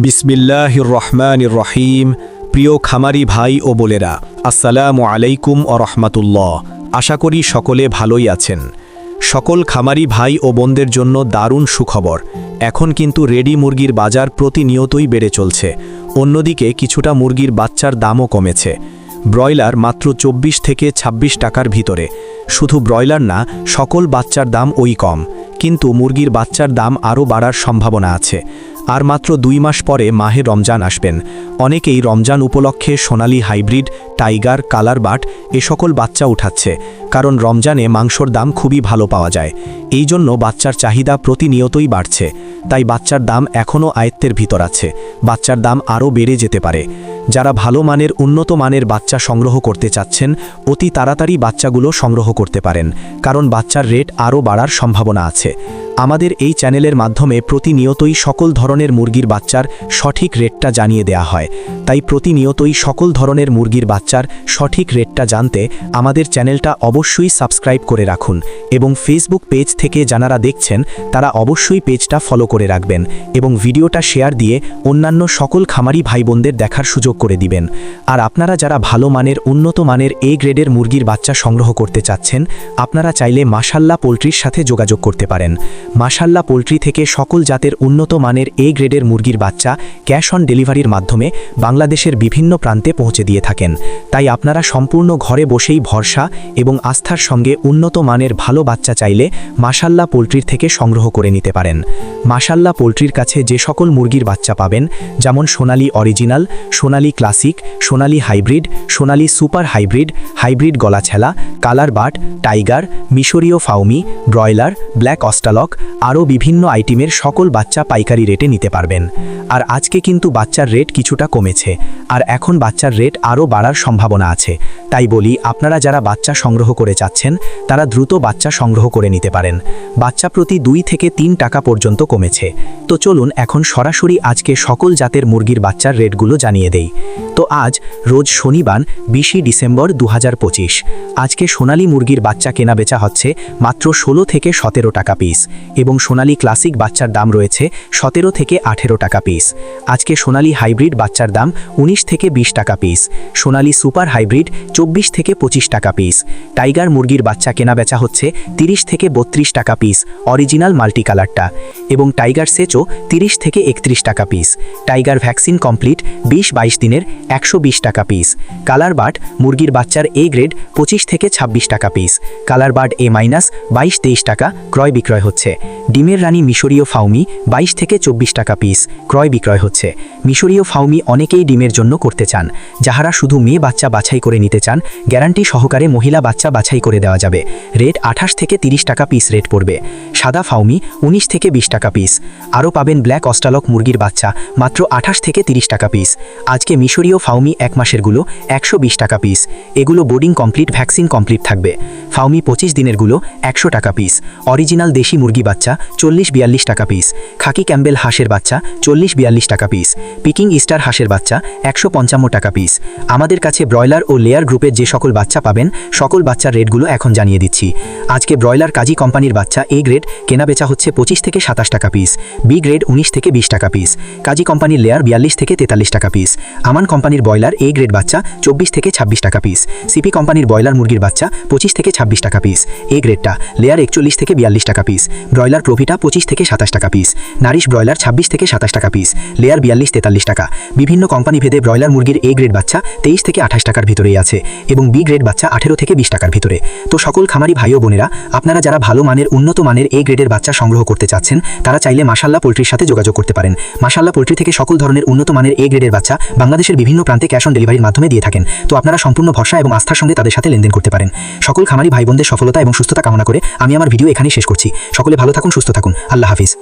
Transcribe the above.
বিসমিল্লাহির রহমানির রহিম। প্রিয় খামারি ভাই ও বোনেরা, আসসালামু আলাইকুম ও রহমাতুল্লাহ। আশা করি সকলে ভালোই আছেন। সকল খামারি ভাই ও বোনদের জন্য দারুণ সুখবর। এখন কিন্তু রেডি মুরগির বাজার প্রতিনিয়তই বেড়ে চলছে। অন্যদিকে কিছুটা মুরগির বাচ্চার দামও কমেছে। ব্রয়লার মাত্র 24 থেকে 26 টাকার ভিতরে। শুধু ব্রয়লার না, সকল বাচ্চার দাম ওই কম। কিন্তু মুরগির বাচ্চার দাম আরও বাড়ার সম্ভাবনা আছে। আর মাত্র 2 মাস পরে মাহে রমজান আসবেন। অনেকেই রমজান উপলক্ষে সোনালী হাইব্রিড, টাইগার, কালার বাট এ সকল বাচ্চা উঠাচ্ছে, কারণ রমজানে মাংসর দাম খুবই ভালো পাওয়া যায়। এই জন্য বাচ্চার চাহিদা প্রতিনিয়তই বাড়ছে। তাই বাচ্চার দাম এখনও আয়ত্তের ভিতর আছে। বাচ্চার দাম আরও বেড়ে যেতে পারে। যারা ভালো মানের, উন্নত মানের বাচ্চা সংগ্রহ করতে চাচ্ছেন, অতি তাড়াতাড়ি বাচ্চাগুলো সংগ্রহ করতে পারেন, কারণ বাচ্চার রেট আরও বাড়ার সম্ভাবনা আছে। আমাদের এই চ্যানেলের মাধ্যমে প্রতিনিয়তই সকল ধরনের মুরগির বাচ্চার সঠিক রেটটা জানিয়ে দেয়া হয়। তাই প্রতিনিয়তই সকল ধরনের মুরগির বাচ্চার সঠিক রেটটা জানতে আমাদের চ্যানেলটা অবশ্যই সাবস্ক্রাইব করে রাখুন, এবং ফেসবুক পেজ থেকে যারা দেখছেন তারা অবশ্যই পেজটা ফলো করে রাখবেন, এবং ভিডিওটা শেয়ার দিয়ে অন্যান্য সকল খামারি ভাই বোনদের দেখার সুযোগ করে দিবেন। আর আপনারা যারা ভালো মানের, উন্নত মানের এ গ্রেডের মুরগির বাচ্চা সংগ্রহ করতে চাচ্ছেন, আপনারা চাইলে মাশাল্লাহ পোলট্রির সাথে যোগাযোগ করতে পারেন। মাশাল্লাহ পোলট্রি থেকে সকল জাতের উন্নত মানের এ গ্রেডের মুরগির বাচ্চা ক্যাশ অন ডেলিভারির মাধ্যমে বাংলাদেশের বিভিন্ন প্রান্তে পৌঁছে দিয়ে থাকেন। তাই আপনারা সম্পূর্ণ ঘরে বসেই ভরসা এবং আস্থার সঙ্গে উন্নত মানের ভালো বাচ্চা চাইলে মাশাল্লাহ পোলট্রির থেকে সংগ্রহ করে নিতে পারেন। মাশাল্লাহ পোলট্রির কাছে যে সকল মুরগির বাচ্চা পাবেন, যেমন Sonali original, Sonali classic, Sonali hybrid, Sonali super hybrid, hybrid গলাছেলা, কালার বাট, টাইগার, মিশরীয় ফাউমি, ব্রয়লার, ব্ল্যাক অস্টালক, আরও বিভিন্ন আইটেমের সকল বাচ্চা পাইকারি রেটে নিতে পারবেন। আর আজকে কিন্তু বাচ্চার রেট কিছুটা কমেছে, আর এখন বাচ্চার রেট আরও বাড়ার সম্ভাবনা আছে। তাই বলি, আপনারা যারা বাচ্চা সংগ্রহ করে চাচ্ছেন তারা দ্রুত বাচ্চা সংগ্রহ করে নিতে পারেন। বাচ্চা প্রতি 2 থেকে 3 টাকা পর্যন্ত কমেছে। তো চলুন এখন সরাসরি আজকে সকল জাতের মুরগির বাচ্চার রেটগুলো জানিয়ে দেই। তো আজ রোজ শনিবার 20 ডিসেম্বর 2025। আজকে সোনালী মুরগির বাচ্চা কেনা বেচা হচ্ছে মাত্র 16 থেকে 17 টাকা পিস, এবং সোনালী ক্লাসিক বাচ্চার দাম রয়েছে 17 থেকে 18 টাকা পিস। আজকে সোনালী হাইব্রিড বাচ্চার দাম 19 থেকে 20 টাকা পিস। সোনালী সুপার হাইব্রিড 24 থেকে 25 টাকা পিস। টাইগার মুরগির বাচ্চা কেনা বেচা হচ্ছে 30 থেকে 32 টাকা পিস, অরিজিনাল মাল্টি কালারটা, এবং টাইগার সেচও 30 থেকে 31 টাকা পিস। টাইগার ভ্যাকসিন কমপ্লিট 20-22 দিনের 120 টাকা পিস। কালার বাট মুরগির বাচ্চার এ গ্রেড 25 থেকে 26 টাকা piece. Colour but A minus 22-23 টাকা ক্রয় বিক্রয় হচ্ছে। ডিমের রানী মিশরীয় ফাউমি 22 থেকে 24 টাকা পিস ক্রয় বিক্রয় হচ্ছে। মিশরীয় ফাউমি অনেকেই ডিমের জন্য করতে চান। যাহারা শুধু মেয়ে বাচ্চা বাছাই করে নিতে চান, গ্যারান্টি সহকারে মহিলা বাচ্চা বাছাই করে দেওয়া যাবে। রেট 28 থেকে 30 টাকা পিস রেট পড়বে। সাদা ফাউমি 19 থেকে 20 টাকা পিস। আরও পাবেন ব্ল্যাক অস্টালক মুরগির বাচ্চা মাত্র 28 থেকে 30 টাকা পিস। আজকে মিশরীয় ফাউমি 1 মাসেরগুলো 120 টাকা পিস। এগুলো বোর্ডিং কমপ্লিট, ভ্যাকসিন কমপ্লিট থাকবে। ফাউমি 25 দিনেরগুলো 100 টাকা পিস। অরিজিনাল দেশি মুরগি বাচ্চা 40-42 টাকা পিস। খাকি ক্যাম্বেল হাঁসের বাচ্চা 40-42 টাকা পিস। পিকিং ইস্টার হাঁসের বাচ্চা 155 টাকা পিস। আমাদের কাছে ব্রয়লার ও লেয়ার গ্রুপের যে সকল বাচ্চা পাবেন, সকল বাচ্চার রেটগুলো এখন জানিয়ে দিচ্ছি। আজকে ব্রয়লার কাজী কোম্পানির বাচ্চা এ গ্রেড কেনা বেচা হচ্ছে 25 থেকে 27 টাকা পিস। বি গ্রেড 19 থেকে 20 টাকা পিস। কাজী কোম্পানির লেয়ার 42 থেকে 43 টাকা পিস। আমান কোম্পানির ব্রয়লার এ গ্রেড বাচ্চা 24 থেকে 26 টাকা পিস। সিপি কোম্পানির ব্রয়লার মুরগির বাচ্চা 25 থেকে 26 টাকা পিস। এ গ্রেডটা লেয়ার 41 থেকে 42 টাকা পিস। ব্রয়লার প্রভিটা 25 থেকে 27 টাকা পিস। নারিশ ব্রয়লার 26 থেকে 27 টাকা পিস। লেয়ার 42-43 টাকা। বিভিন্ন কোম্পানি ভেদে ব্রয়লার মুরগির এ গ্রেড বাচ্চা 23 থেকে 28 টাকার ভিতরেই আছে, এবং বি গ্রেড বাচ্চা 18 থেকে 20 টাকার ভিতরে। তো সকল খামারি ভাই ও বোনেরা, আপনারা যারা ভালো মানের, উন্নত মানের এ গ্রেডের বাচ্চা সংগ্রহ করতে চাচ্ছেন, তারা চাইলে মাশাল্লাহ পোলট্রির সাথে যোগাযোগ করতে পারেন। মাশাল্লাহ পোলট্রি থেকে সকল ধরনের উন্নত মানের এ গ্রেডের বাচ্চা বাংলাদেশের বিভিন্ন প্রান্তে ক্যাশ অন ডেলিভারির মাধ্যমে দিয়ে থাকেন। তো আপনারা সম্পূর্ণ ভরসা এবং আস্থার সঙ্গে তাদের সাথে লেনদেন করতে পারেন। সকল খামারি ভাই বোনদের সফলতা এবং সুস্থতা কামনা করে আমি আমার ভিডিও এখানেই শেষ করছি। সকলে ভালো থাকুন, সুস্থ থাকুন। আল্লাহ হাফিজ।